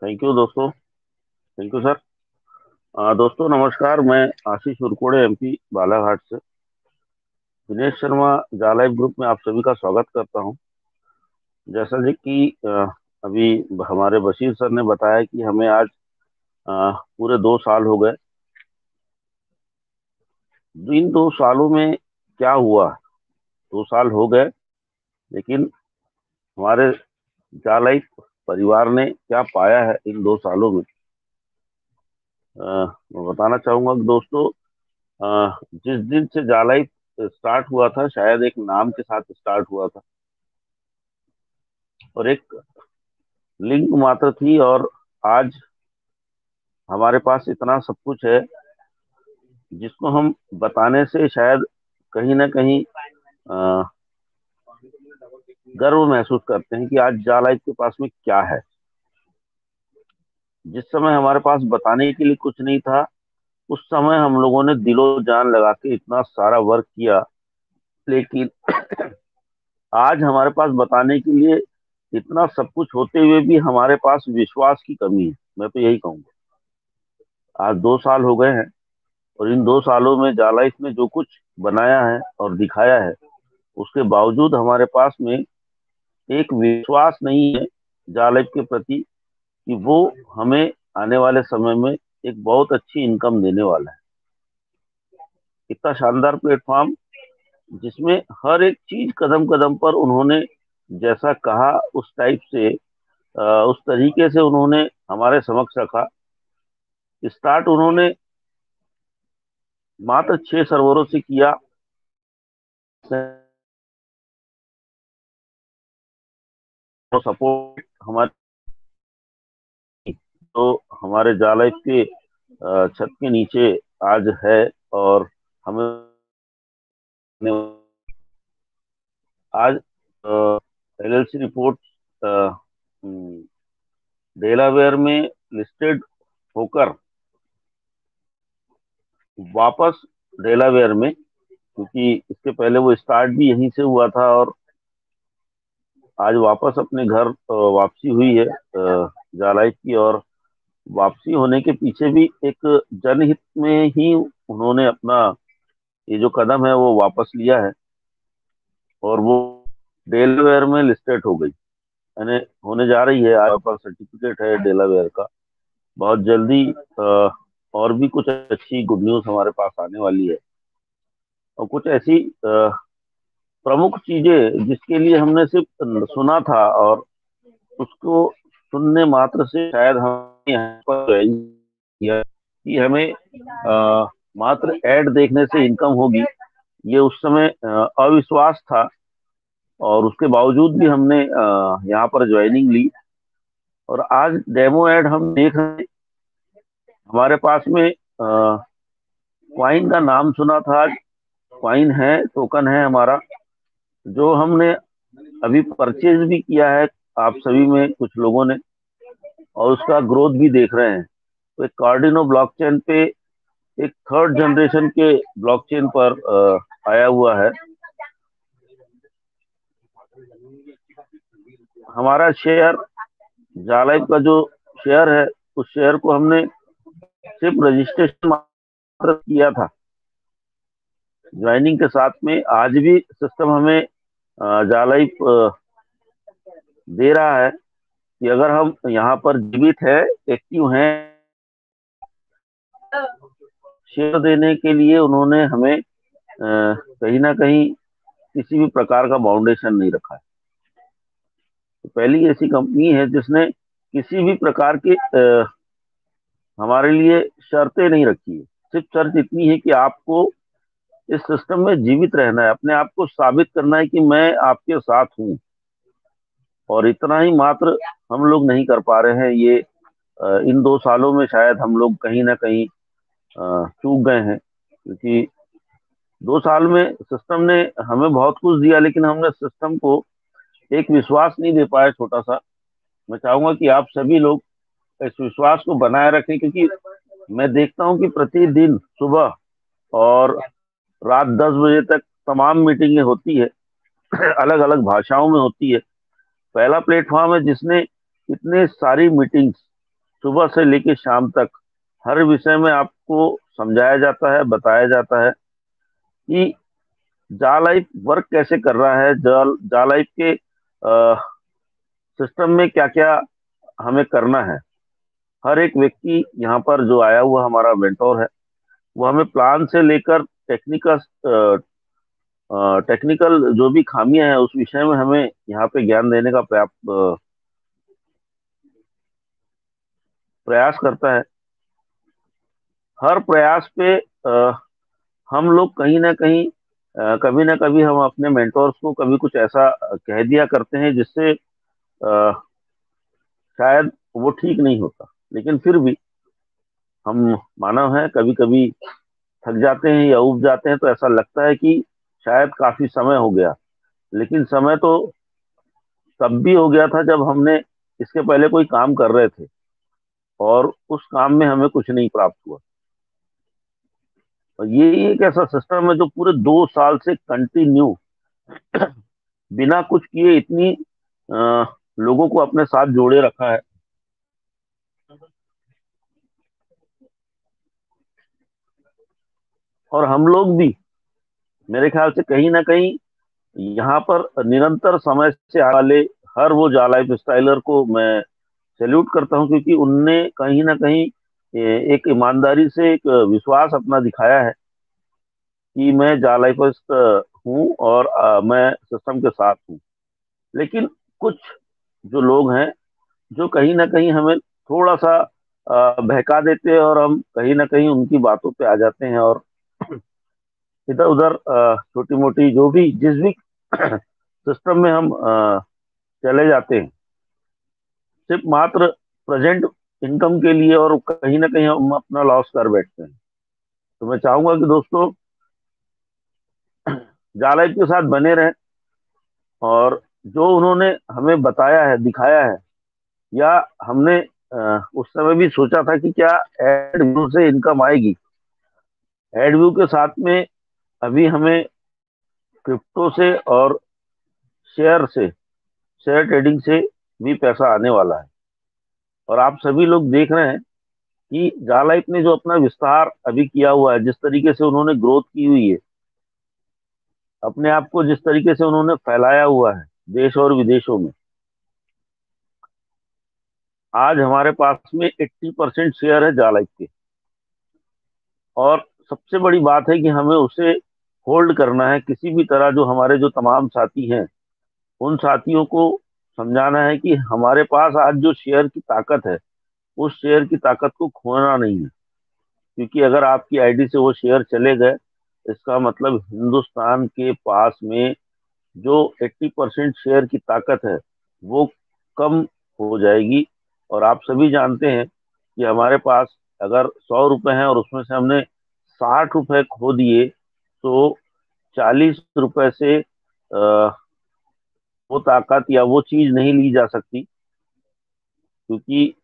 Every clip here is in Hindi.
थैंक यू दोस्तों। Thank you sir. दोस्तों नमस्कार। मैं आशीष उरकोड़े एमपी बालाघाट से दिनेश शर्मा जालाइफ ग्रुप में आप सभी का स्वागत करता हूं। जैसा जी कि अभी हमारे बशीर सर ने बताया कि हमें आज पूरे 2 साल हो गए। इन 2 सालों में क्या हुआ? 2 साल हो गए, लेकिन हमारे जालाइफ परिवार ने क्या पाया है इन 2 सालों में? मैं बताना चाहूंगा कि दोस्तों, जिस दिन से जालाइफ स्टार्ट हुआ था, शायद एक नाम के साथ स्टार्ट हुआ था और एक लिंक मात्र थी, और आज हमारे पास इतना सब कुछ है जिसको हम बताने से शायद कहीं ना कहीं अ, गर्व महसूस करते हैं कि आज जालाइफ के पास में क्या है। जिस समय हमारे पास बताने के लिए कुछ नहीं था, उस समय हम लोगों ने दिलो जान लगा के इतना सारा वर्क किया, लेकिन आज हमारे पास बताने के लिए इतना सब कुछ होते हुए भी हमारे पास विश्वास की कमी है। मैं तो यही कहूंगा। आज 2 साल हो गए हैं, और इन 2 सालों में जालाइफ ने जो कुछ बनाया है और दिखाया है, उसके बावजूद हमारे पास में एक विश्वास नहीं है जालाइफ के प्रति कि वो हमें आने वाले समय में एक बहुत अच्छी इनकम देने वाला है। इतना शानदार प्लेटफॉर्म जिसमें हर एक चीज कदम कदम पर उन्होंने जैसा कहा उस टाइप से, उस तरीके से उन्होंने हमारे समक्ष रखा। स्टार्ट उन्होंने मात्र 6 सर्वरों से किया। सपोर्ट हमारे, तो हमारे जालाइफ के छत के नीचे आज है, और हमें आज एलएलसी रिपोर्ट डेलावेयर में लिस्टेड होकर वापस डेलावेयर में, क्योंकि इसके पहले वो स्टार्ट भी यहीं से हुआ था, और आज वापस अपने घर वापसी हुई है जालाइफ की। और वापसी होने के पीछे भी एक जनहित में ही उन्होंने अपना ये जो कदम है वो वापस लिया है, और वो डेलावेयर में लिस्टेड हो गई, यानी होने जा रही है। आज पर सर्टिफिकेट है डेलावेयर का। बहुत जल्दी और भी कुछ अच्छी गुड न्यूज हमारे पास आने वाली है, और कुछ ऐसी प्रमुख चीजें जिसके लिए हमने सिर्फ सुना था, और उसको सुनने मात्र से शायद हम यहाँ पर ज्वाइन किया कि हमें मात्र ऐड देखने से इनकम होगी, ये उस समय अविश्वास था। और उसके बावजूद भी हमने यहाँ पर ज्वाइनिंग ली, और आज डेमो ऐड हम देख रहे हैं। हमारे पास में क्वाइन का नाम सुना था। आज क्वाइन है, टोकन है हमारा, जो हमने अभी परचेज भी किया है, आप सभी में कुछ लोगों ने, और उसका ग्रोथ भी देख रहे हैं। तो एक कार्डिनो ब्लॉकचेन पे, एक थर्ड जनरेशन के ब्लॉकचेन पर आया हुआ है। हमारा शेयर, जालाइफ का जो शेयर है, उस शेयर को हमने सिर्फ रजिस्ट्रेशन मात्र किया था ज्वाइनिंग के साथ में। आज भी सिस्टम हमें जालाइफ दे रहा है कि अगर हम यहाँ पर जीवित है, एक्टिव हैं, शेयर देने के लिए उन्होंने हमें कहीं ना कहीं किसी भी प्रकार का बाउंडेशन नहीं रखा है। तो पहली ऐसी कंपनी है जिसने किसी भी प्रकार के हमारे लिए शर्तें नहीं रखी है। सिर्फ शर्त इतनी है कि आपको इस सिस्टम में जीवित रहना है, अपने आप को साबित करना है कि मैं आपके साथ हूँ। और इतना ही मात्र हम लोग नहीं कर पा रहे हैं। ये इन 2 सालों में शायद हम लोग कहीं ना कहीं चूक गए हैं, क्योंकि 2 साल में सिस्टम ने हमें बहुत कुछ दिया, लेकिन हमने सिस्टम को एक विश्वास नहीं दे पाए, छोटा सा। मैं चाहूंगा कि आप सभी लोग इस विश्वास को बनाए रखें, क्योंकि मैं देखता हूं कि प्रतिदिन सुबह और रात 10 बजे तक तमाम मीटिंगें होती है, अलग अलग भाषाओं में होती है। पहला प्लेटफॉर्म है जिसने इतने सारी मीटिंग्स सुबह से लेकर शाम तक हर विषय में आपको समझाया जाता है, बताया जाता है कि जा लाइफ वर्क कैसे कर रहा है, जा लाइफ के सिस्टम में क्या क्या हमें करना है। हर एक व्यक्ति यहाँ पर जो आया हुआ हमारा मेंटोर है, वो हमें प्लान से लेकर टेक्निकल जो भी खामियां हैं उस विषय में हमें यहाँ पे ज्ञान देने का प्रयास करता है। हर प्रयास पे हम लोग कहीं ना कहीं कभी ना कभी हम अपने मेंटोर्स को कभी कुछ ऐसा कह दिया करते हैं जिससे शायद वो ठीक नहीं होता, लेकिन फिर भी हम मानव हैं, कभी कभी थक जाते हैं या ऊब जाते हैं, तो ऐसा लगता है कि शायद काफी समय हो गया। लेकिन समय तो तब भी हो गया था जब हमने इसके पहले कोई काम कर रहे थे और उस काम में हमें कुछ नहीं प्राप्त हुआ। और ये एक ऐसा सिस्टम है जो पूरे 2 साल से कंटिन्यू बिना कुछ किए इतनी लोगों को अपने साथ जोड़े रखा है। और हम लोग भी मेरे ख्याल से कहीं ना कहीं यहाँ पर निरंतर समय से आने वाले हर वो लाइफ स्टाइलर को मैं सैल्यूट करता हूँ, क्योंकि उनने कहीं ना कहीं एक ईमानदारी से एक विश्वास अपना दिखाया है कि मैं जा लाइफिस्ट हूँ और मैं सिस्टम के साथ हूँ। लेकिन कुछ जो लोग हैं जो कहीं ना कहीं हमें थोड़ा सा बहका देते हैं और हम कहीं ना कहीं उनकी बातों पे आ जाते हैं और इधर उधर छोटी मोटी जो भी जिस भी सिस्टम में हम चले जाते हैं सिर्फ मात्र प्रेजेंट इनकम के लिए, और कहीं ना कहीं हम अपना लॉस कर बैठते हैं। तो मैं चाहूंगा कि दोस्तों जालाइफ के साथ बने रहें, और जो उन्होंने हमें बताया है, दिखाया है, या हमने उस समय भी सोचा था कि क्या एड व्यू से इनकम आएगी, एड व्यू के साथ में अभी हमें क्रिप्टो से और शेयर से, शेयर ट्रेडिंग से भी पैसा आने वाला है। और आप सभी लोग देख रहे हैं कि जालाइफ ने जो अपना विस्तार अभी किया हुआ है, जिस तरीके से उन्होंने ग्रोथ की हुई है, अपने आप को जिस तरीके से उन्होंने फैलाया हुआ है देश और विदेशों में, आज हमारे पास में 80% शेयर है जालाइफ के। और सबसे बड़ी बात है कि हमें उसे होल्ड करना है किसी भी तरह। जो हमारे जो तमाम साथी हैं, उन साथियों को समझाना है कि हमारे पास आज जो शेयर की ताकत है, उस शेयर की ताकत को खोना नहीं है। क्योंकि अगर आपकी आईडी से वो शेयर चले गए, इसका मतलब हिंदुस्तान के पास में जो 80% शेयर की ताकत है वो कम हो जाएगी। और आप सभी जानते हैं कि हमारे पास अगर 100 रुपए हैं और उसमें से हमने 60 रुपए खो दिए, तो 40 रुपए से वो ताकत या वो चीज नहीं ली जा सकती। क्योंकि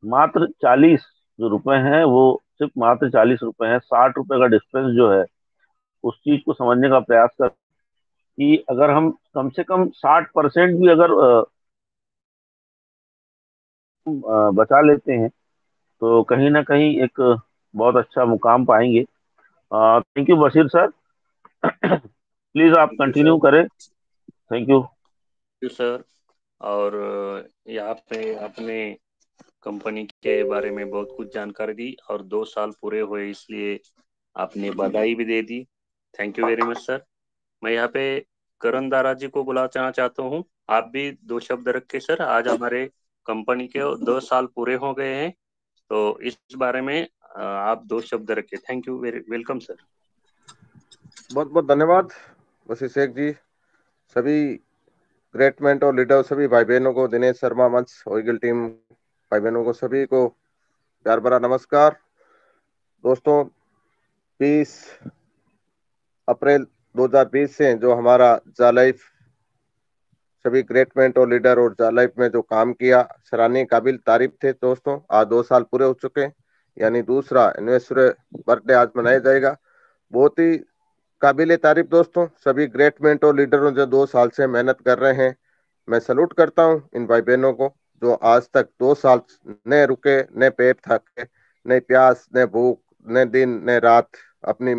मात्र 40 जो रुपए हैं वो सिर्फ मात्र 40 रुपए हैं। 60 रुपए का डिफरेंस जो है, उस चीज को समझने का प्रयास कर कि अगर हम कम से कम 60% भी अगर बचा लेते हैं, तो कहीं ना कहीं एक बहुत अच्छा मुकाम पाएंगे। Thank you Bashir sir. Please आप थैंक यू कंटिन्यू सर। करें। Thank you. Thank you sir. और यहाँ पे आपने कंपनी के बारे में बहुत कुछ जानकारी दी और 2 साल पूरे हुए इसलिए आपने बधाई भी दे दी। Thank you very much sir. मैं यहाँ पे करण दारा जी को बुलाना चाहता हूँ। आप भी 2 शब्द रख के सर। आज हमारे कंपनी के 2 साल पूरे हो गए हैं, तो इस बारे में आप 2 शब्द रखें। Thank you very welcome sir. बहुत बहुत धन्यवाद वसी शेख जी, सभी ग्रेट मेंटर और लीडर, सभी भाई बहनों को, दिनेश शर्मा मंच ओरिजिनल टीम भाई बहनों को सभी को प्यार भरा नमस्कार। दोस्तों, 20 अप्रैल 2020 से जो हमारा जा लाइफ, सभी ग्रेट मेंटर और लीडर और जा लाइफ में जो काम किया, सराहनीय काबिल तारीफ थे। दोस्तों, आज 2 साल पूरे हो चुके हैं, यानी दूसरा एनिवर्सरी बर्थडे आज मनाया जाएगा। बहुत ही काबिल तारीफ दोस्तों, सभी ग्रेट मेंटर और लीडरों जो 2 साल से मेहनत कर रहे हैं। मैं सलूट करता हूं इन भाई बहनों को जो आज तक 2 साल न रुके, न पेट थके, न प्यास, न भूख, न दिन न रात अपनी